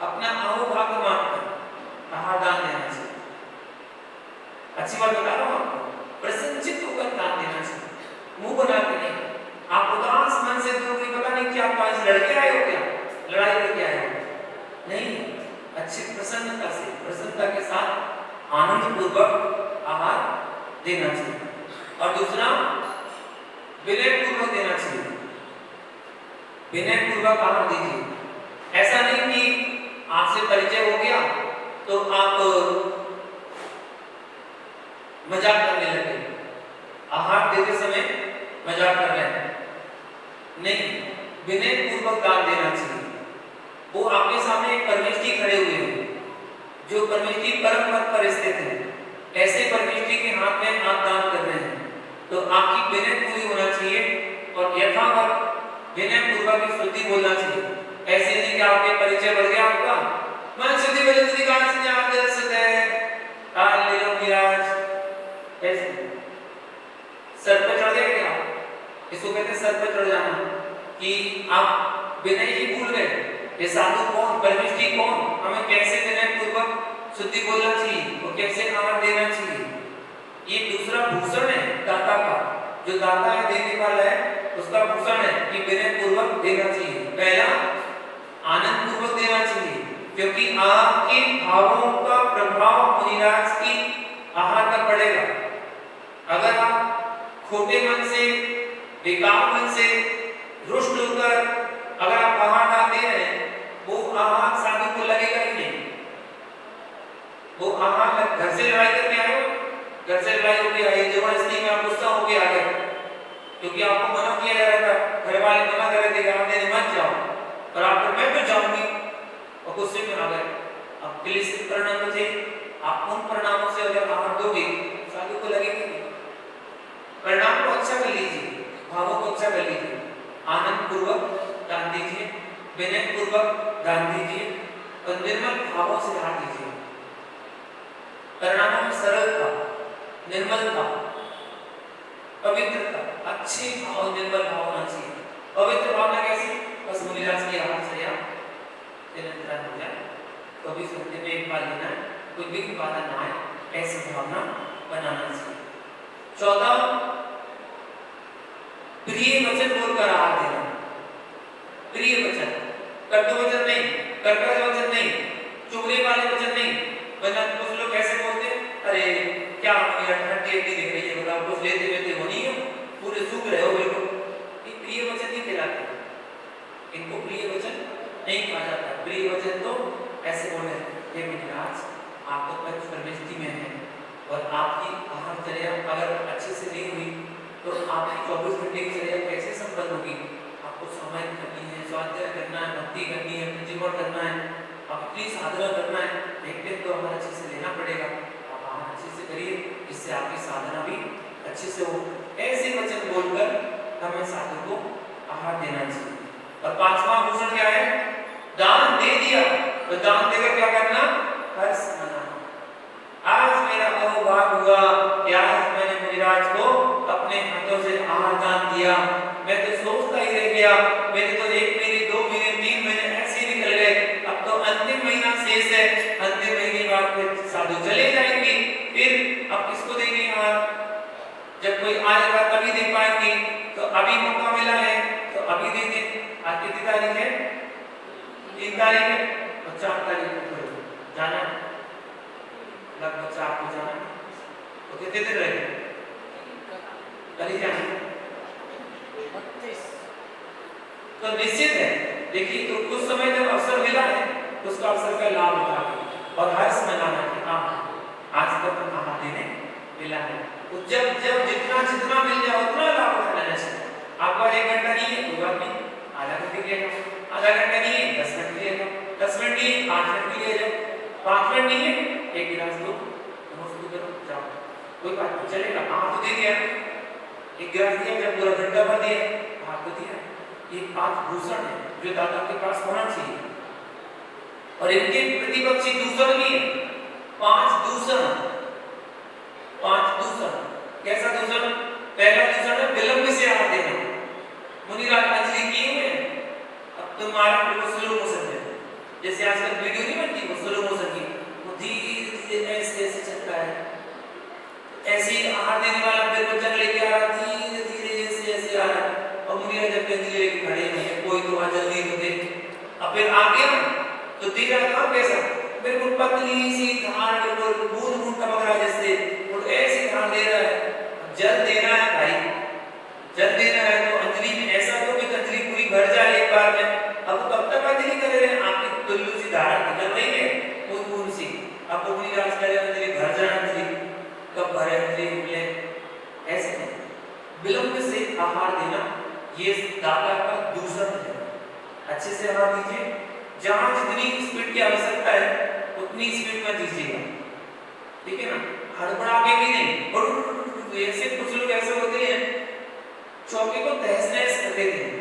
अपना अहोभाग्य मानकर आहार दान देना चाहिए। अच्छी बात बता रहा हूँ आपको, प्रसन्नचित्त होकर दान देना चाहिए, मुंह बना के नहीं। आप उदास मन से दोगे, पता नहीं क्या पास लड़के आए हो, क्या लड़ाई करके आए हो, नहीं, अच्छी प्रसन्नता से, प्रसन्नता के साथ आनंद पूर्वक आहार देना चाहिए। और दूसरा विनय पूर्वक देना चाहिए, विनय पूर्वक आहार दीजिए। ऐसा नहीं कि आपसे परिचय हो गया तो आप मजाक करने लगे, आहार देते समय मजाक कर रहे हैं, नहीं, विनय पूर्वक दान देना चाहिए। वो आपके सामने एक परमेष्ठी खड़े हुए हैं, जो परमेष्ठी परम पद पर स्थित है, ऐसे परमेष्ठी के हाथ में आप दान कर रहे हैं, तो आपकी विनय पूरी होना चाहिए और यथावत विनय पूर्वक की स्तुति बोलना चाहिए। ऐसे नहीं कि आपके परिचय बढ़ गया आपका, मैं स्तुति बजती गान से आप दर्शित है, काल ले लो मिराज, ऐसे सर पे चढ़ गए क्या? इसको कहते हैं सर पे चढ़ जाना, कि आप विनय ही भूल गए। ये साधु कौन, परमेष्ठी कौन, हमें कैसे विनय पूर्वक शुद्धि बोलना चाहिए और कैसे आहार देना चाहिए। ये दूसरा भूषण है दाता का, जो दाता है देने वाला है उसका भूषण है कि विनय पूर्वक देना चाहिए। पहला आनंद पूर्वक देना चाहिए, क्योंकि आपके भावों का प्रभाव मुनिराज की आहार पर पड़ेगा। अगर आप खोटे मन से, बेकार मन से, रुष्ट होकर अगर आप आहार दान दे रहे हैं, वो आहार साधु को लगेगा ही नहीं। वो आहार घर से लड़ाई करके आए हो, घर से लड़ाई होके आई, जबरदस्ती में आप गुस्सा होके आ गए, क्योंकि आपको मना किया जा रहा था, घर वाले मना कर रहे थे आप देने मत जाओ, और आप मैं तो जाऊंगी, और गुस्से में आ गए। आप क्लेशित परिणाम थे, आप उन परिणामों से अगर आहार दोगे साधु को लगेगा नहीं। परिणाम को अच्छा कर लीजिए, भावों को अच्छा कर लीजिए, आनंद पूर्वक दान दीजिए, विनय पूर्वक दान दीजिए और निर्मल भावों से दान दीजिए। परिणामों में सरलता, निर्मलता, पा लेना है, कोई विघ्न बाधा ना आए, ऐसी भावना बनाना चाहिए। चौथा, प्रिय वचन बोलकर आहार देना। प्रिय वचन, कटु वचन नहीं, कर्कश वचन नहीं, चुगली वाले वचन नहीं। वरना कुछ लोग ऐसे बोलते हैं, अरे क्या मेरा ठंडी दिख रही है, बताओ कुछ लेते वेते हो नहीं हो, पूरे सूख रहे हो बिल्कुल। ये प्रिय वचन नहीं कहलाते, इनको प्रिय वचन नहीं कहा जाता। प्रिय वचन तो ऐसे बोले, हे मुनिराज, आप तो पंच परमेष्टि में हैं और आपकी आहारचर्या अगर अच्छे से नहीं हुई तो आपकी 24 घंटे की चर्या कैसे संपन्न होगी। आपको सामायिक करनी है, स्वाध्याय करना है, भक्ति करनी है, प्रतिमोड़ करना है, अपनी साधना करना है, एक दिन तो हमारा अच्छे से लेना पड़ेगा। आप आहार अच्छे से करिए, इससे आपकी साधना भी अच्छे से हो। ऐसे वचन बोलकर हमें साधक को आहार देना चाहिए। और पांचवा भूषण क्या है? दान दे दिया तो दान देकर क्या करना? हर्ष मनाना। आज मेरा अहोभाग हुआ कि आज मैंने मुनिराज को अपने हाथों से आहार दान दिया। मैं तो सोचता ही रह गया, मेरे तो 1 महीने 2 महीने 3 महीने ऐसे ही निकल गए, अब तो अंतिम महीना शेष है, अंतिम महीने बाद फिर साधु चले जाएंगे, फिर अब किसको देंगे आहार? जब कोई आएगा तभी दे पाएंगे, तो अभी मौका मिला है तो अभी दे दें। आज कितनी तारीख है? 3 तारीख है और 4 तारीख को जाना, लगभग 4 को जाना, तो कितने दिन रहेंगे? कल ही जाना। तो निश्चित है, देखिए, तो कुछ समय जब अवसर मिला है उसका अवसर का लाभ उठाना और हर्ष मनाना कि हाँ आज तक तो आहार देने मिला है। तो जब जब जितना जितना मिल जाए उतना लाभ उठा लेना चाहिए। आपका 1 घंटा नहीं है, कोई बात नहीं, आधा घंटे के लिए, आधा घंटा नहीं है 10 मिनट के लिए, 10 मिनट नहीं है 5 मिनट के लिए जाओ, 5 मिनट नहीं है 1 गिलास दो, नमस्ते करो, जाओ, कोई बात नहीं, चलेगा। आहार तो दे दिया, 1 गिलास दिया, जब पूरा घंटा भर दिया, आहार तो दिया। ये 5 भूषण है जो दाता के पास होना चाहिए और इनके प्रतिपक्षी दूषण नहीं है। 5 दूषण, 5 दूषण। कैसा दूषण? पहला दूषण है विलंब से आहार देना। मुनिराज अंजलि किए हुए, अब तुम्हारा बिल्कुल स्लो मोशन है, जैसे आजकल वीडियो नहीं बनती वो स्लो मोशन की, वो धीरे धीरे ऐसे ऐसे चलता है। ऐसे ही आहार देने वाला फिर बच्चा लेके आ रहा, धीरे धीरे ऐसे ऐसे आ रहा, और मुनिराज जब अंजलि लेके खड़े हैं, कोई तो वहां जल्दी तो दे। अब फिर आ गया तो दे रहा था कैसा? बिल्कुल पतली सी धार, बिल्कुल बूंद बूंद टपक रहा जैसे, और ऐसी धार दे रहा है। जल देना है भाई, जल देना है तो अंजलि में ऐसा दो कि अंजलि पूरी भर जाए एक बार में। अब कब तक अंजलि कर रहे हैं? आपकी तुल्लू सी धार निकल रही है बूंद बूंद सी, आपको मुनिराज कह रहे हैं अंजलि भर जाए, अंजलि कब भरे, अंजलि मिले, ऐसे नहीं। विलंब से आहार देना ये दाता का दूषण है। अच्छे से आहार दीजिए, जहां जितनी स्पीड की आवश्यकता है उतनी स्पीड में दीजिएगा, ठीक है ना? हड़बड़ा के भी नहीं। और ऐसे कुछ लोग ऐसे होते हैं चौके को तहस नहस कर देते हैं,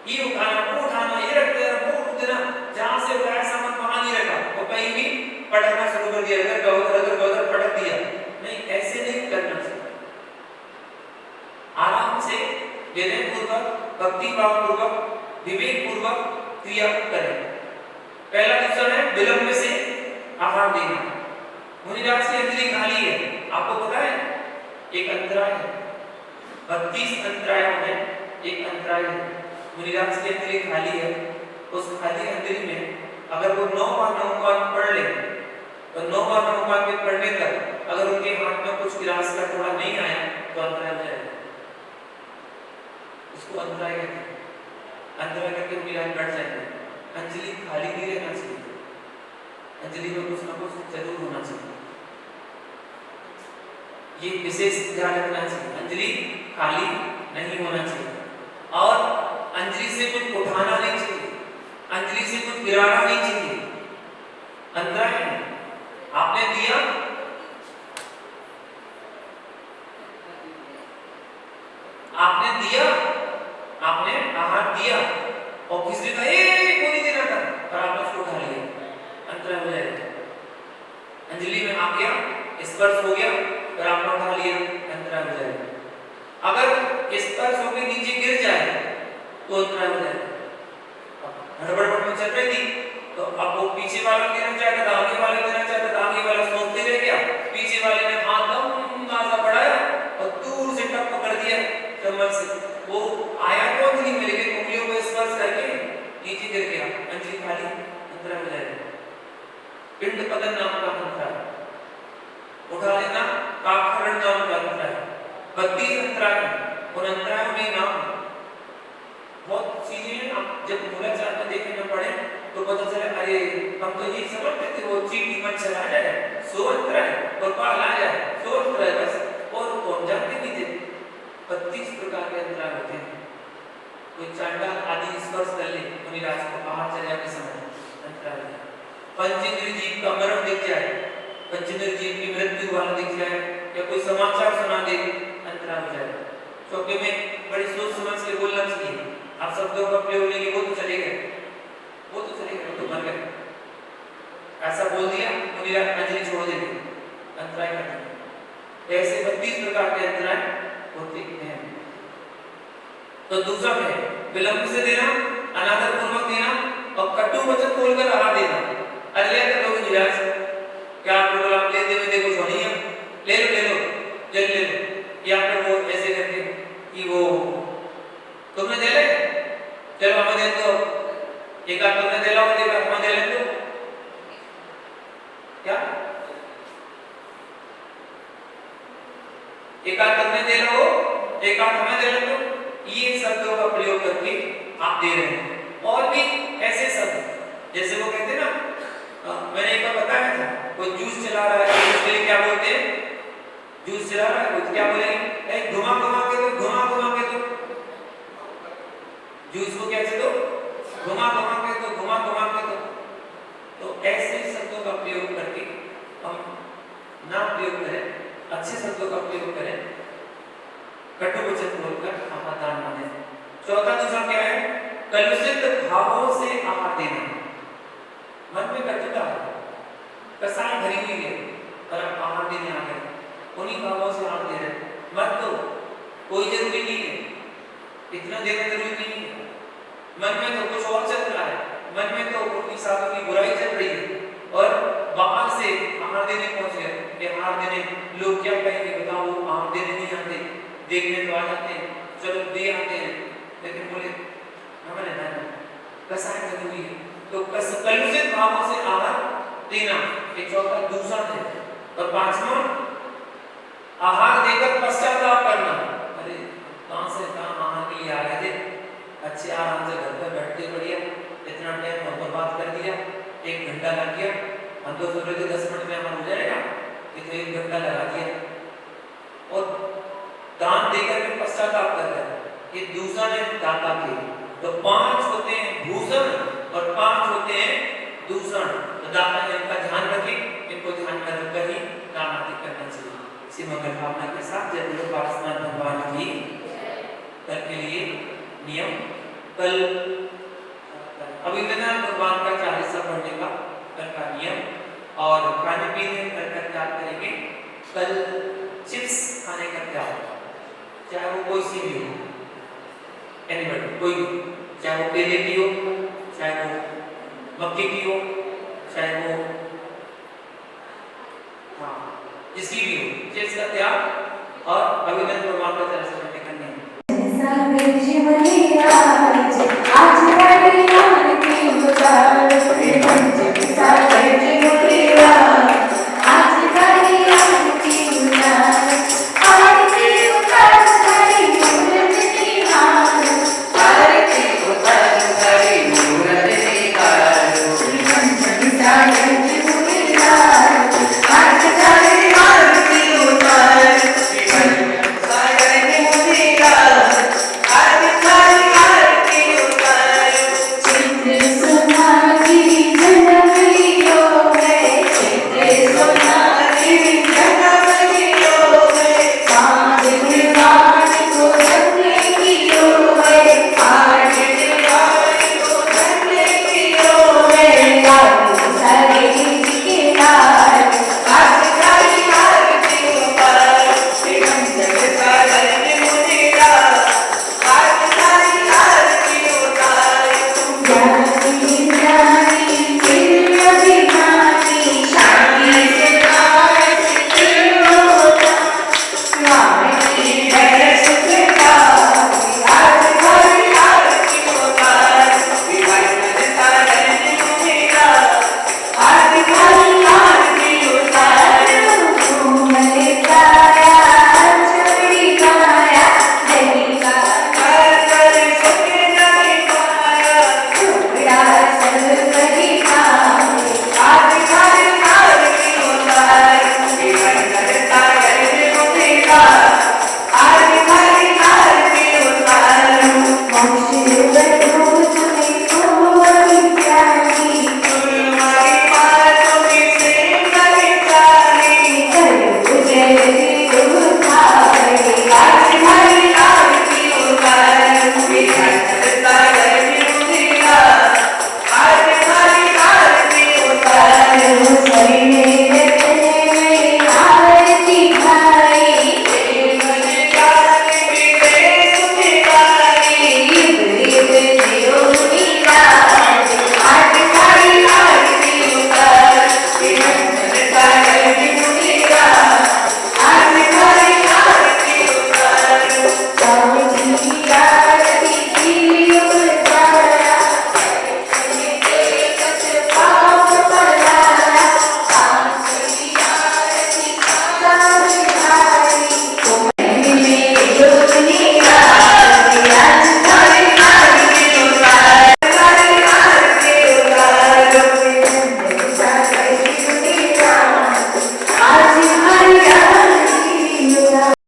ये उठाना वो उठाना, ये रख देना वो रख देना, जहां से उठाया सामान वहां नहीं रखा, वो कहीं भी पटकना शुरू कर दिया, अगर पटक दिया। नहीं, ऐसे नहीं करना चाहिए। आराम से विनय पूर्वक, भक्ति भाव पूर्वक, विवेक पूर्वक क्रिया करें। पहला दूसरा है विलंब से आहार देना। मुनिराज की अंजलि खाली है, आपको पता है एक अंतराय है, 32 अंतरायों में एक अंतराय है। मुनिराज की अंजलि खाली है, उस खाली अंजलि में अगर वो 9 बार नमोकार पढ़ ले तो 9 बार नमोकार के पढ़ने तक अगर उनके हाथ में कुछ गिलास का थोड़ा नहीं आया तो अंतराय हो जाएगा। उसको अंतराय कहते हैं। अंतराय करके मुनिराज बैठ जाएंगे। अंजलि खाली नहीं रहना चाहिए, अंजलि में कुछ ना कुछ जरूर होना चाहिए, ये विशेष ध्यान रखना चाहिए। अंजलि खाली नहीं होना चाहिए और अंजलि से कुछ उठाना नहीं चाहिए, अंजलि से कुछ गिराना नहीं चाहिए। अंतराय है, आपने दिया, आपने दिया, आपने आहार दिया और किसी ने को नहीं देना था और आपने उसको उठा लिया, अंतराय हो जाएगा। अंजलि में आ गया, स्पर्श हो गया और आपने उठा लिया, अंतराय हो जाएगा। अगर स्पर्श होकर नीचे गिर जाए तो अंतराय हो जाएगा। हड़बड़ में चल रही थी तो अब वो पीछे वाला देना चाहता था, आगे वाला देना चाहता था, आगे वाला सोचते रह गया, पीछे वाले ने हाथ ऐसा बढ़ाया और दूर से टक पकड़ दिया चम्मच से। वो आया तो अंजलि में, लेकिन उंगलियों को स्पर्श करके नीचे गिर गया, अंजलि खाली अंतरा में जाएगा। पिंड पतन नाम का मंत्र है, उठा लेना काकरण नाम का मंत्र है, 32 अंतरा है, उन अंतराओं में नाम बहुत चीजें हैं। आप जब मूलाचार में देखें न पढ़े तो पता चले अरे हम तो ये समझते थे वो चीटी मच्छर आ जाए, सो अंतरा है, और पाल आ जाए, सो अंतरा है बस, और कौन जानते नहीं थे 32 प्रकार के अंतरा होते हैं। कोई चांडाल आदि स्पर्श कर ले मुनिराज को बाहर चले जाने समय अंतरा है। पंचेंद्रिय जीव का मरण दिख जाए, पंचेंद्रिय जीव की मृत्यु वाला दिख जाए, या कोई समाचार सुना दे अंतरा हो जाए। चौके में बड़ी सोच समझ के बोलना चाहिए। आप शब्दों का प्रयोग लेंगे वो तो चले गए, वो तो चले गए, वो तो मर गए, ऐसा बोल दिया मुनिराज अंजलि छोड़ देंगे, अंतराय कर देंगे। ऐसे 32 प्रकार के अंतराय होते हैं। तो दूसरा है विलंब से देना, अनादर पूर्वक देना और कटु वचन बोलकर आहार देना। अरे ले लो मुनिराज, क्या आप लोग आप लेते हुए देखो सोनी है, ले लो जल ले लो, या फिर वो ऐसे करके कि वो तुमने दे ले, चलो हमें दे दो, एक आध तुमने दे लो, एक आध हमें दे ले दो, क्या एक आध तुमने दे लो, एक आध हमें दे ले दो, ये शब्दों का प्रयोग करके आप दे रहे हैं। और भी ऐसे शब्द जैसे वो कहते हैं ना, मैंने एक बार बताया था, कोई जूस चला रहा है, उसके लिए क्या बोलते हैं, जूस चला रहा है, क्या बोलेंगे, घुमा घुमा के दो, घुमा घुमा के दो, जूस को कैसे दो, घुमा घुमा के दो, घुमा घुमा के दो। तो ऐसे शब्दों का प्रयोग करके हम ना प्रयोग करें, अच्छे शब्दों का प्रयोग करें, कटु वचन बोलकर आहार दान माने। चौथा दूसरा क्या है, कलुषित भावों से आहार देना। मन में कटुता है, कसाय भरी हुई है, पर आप आहार देने आ गए, उन्हीं भावों से आहार दे रहे, मत दो, कोई जरूरी नहीं है, इतना देना जरूरी नहीं है। मन में तो कुछ और चल रहा है, मन में तो उनकी साधु की बुराई चल रही है, और बाहर से आहार देने पहुंच गए। आहार देने लोग क्या कहेंगे बताओ, वो आहार देने नहीं आते, देखने तो आ जाते हैं, चलो दे आते हैं, लेकिन बोले हमें ना कसाय बनी हुई है। तो कलुषित भावों से आहार देना एक चौथा दूसरा है। और पांचवा आहार देकर पश्चाताप करना। अरे कहां से कहां आहार के लिए आ रहे थे, अच्छे आराम से घर पर बैठते बढ़िया, इतना टाइम हम बर्बाद कर दिया, 1 घंटा लग गया, हम तो सोच रहे थे 10 मिनट में हमारा हो जाएगा, ये तो 1 घंटा लगा दिया। और दान देकर के पश्चाताप कर रहे हैं, ये दूसरा है दाता के। तो 5 होते हैं भूषण और 5 होते हैं दूषण। तो दाता इनका ध्यान रखें, इनको ध्यान में रखकर ही दान आदि करना चाहिए। इसी मंगल भावना के साथ जय गुरु पार्श्वनाथ भगवान की। कल के लिए नियम, कल अभिनंदन भगवान का 40 पढ़ने का कल का नियम, और खाने पीने कल का त्याग करेंगे। कल चिप्स खाने का त्याग, चाहे वो कोई सी भी हो, एनीबडी कोई भी, चाहे वो केले की हो, चाहे वो मक्के की हो, चाहे वो जिसकी भी हो, चिप्स का त्याग